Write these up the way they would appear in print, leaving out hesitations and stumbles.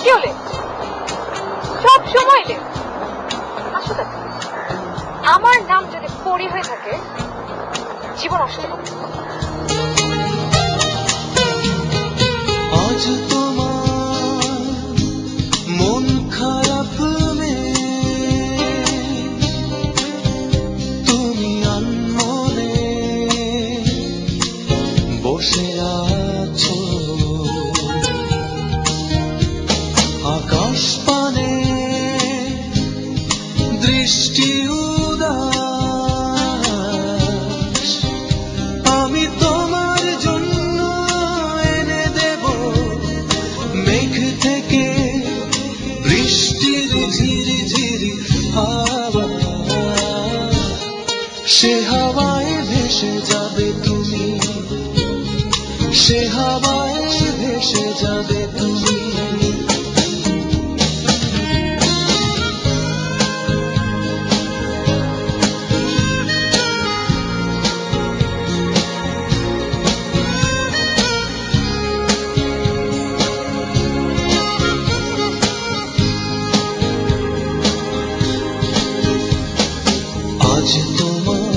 আজকেও লেট, সব সময় লেট। আসলে আমার নাম যদি পরি হয়ে থাকে জীবন নষ্ট হবে। আজ তোমার মন খারাপ তুমি আনমনে বসে আছো, আকাশ পানে দৃষ্টি উদাস। আমি তোমার জন্য এনে দেব মেঘ থেকে বৃষ্টির ঝিরি ঝিরি হাওয়া। সে হাওয়ায় ভেসে যাবে তুমি, সে হাওয়ায় ভেসে যাবে তুমি। আজ তোমার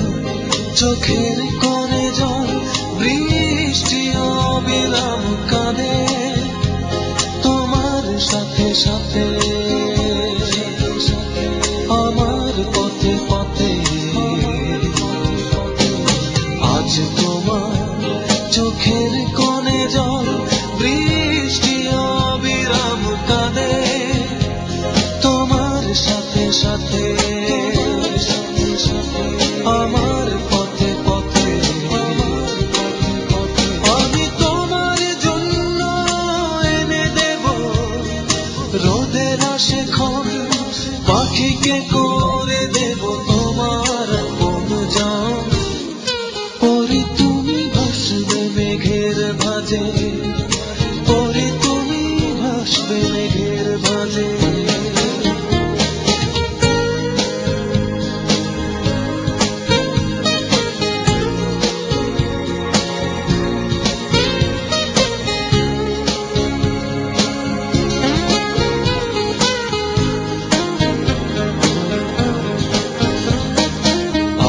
চোখের কোণে জল, বৃষ্টি অবিরাম কাঁদে তোমার সাথে সাথে আমার পথে পথে। আজ তোমার চোখের কোণে জল, বৃষ্টি অবিরাম কাঁদে তোমার সাথে সাথে আমার পথে পথে। আমি তোমার জন্য এনে দেব রোদের আশে ক্ষণ, পাখিকে করে দেব তোমার অনুযান। পরি তুমি ভাসবে মেঘের ভাঁজে, পরি তুমি ভাসবে মেঘের ভাঁজে।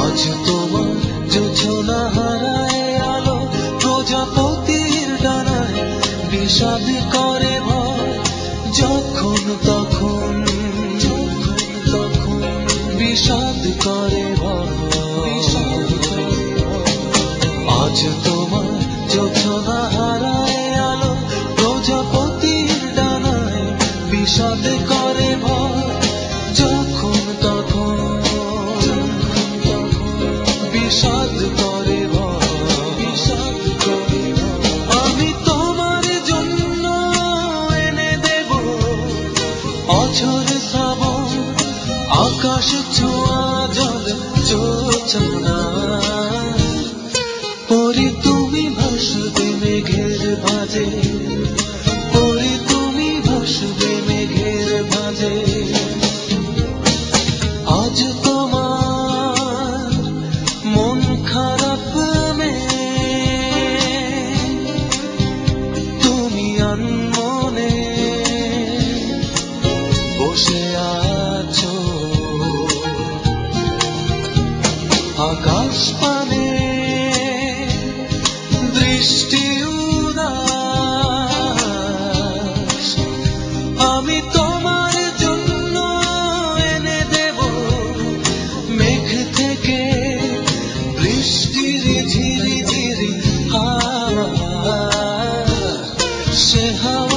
আজ তোমার যোজনা হারায় আলো, প্রজাপতির ডানায় বিষাদ করে ভয়। যখন তখন বিষাদ করে ভয়। আজ তোমার যোজনা হারায় আলো, প্রজাপতির ডানায় বিষাদ করে ভয়। যখন তখন বিষাদ করে ভয়। আমি তোমার জন্য এনে দেব অঝোর শ্রাবণ, আকাশ ছোঁয়া জল জোছনা। পরি তুমি ভাসবে মেঘের ভাঁজে, পরি তুমি ভাসবে মেঘের ভাঁজে। আজ তোমার মন খারাপ তুমি আনমনে বসে আছো, আকাশ পানে দৃষ্টি উদাস। আমি তোমার জন্য এনে দেব মেঘ থেকে বৃষ্টির ঝিরি ঝিরি হাওয়া। সে হাওয়া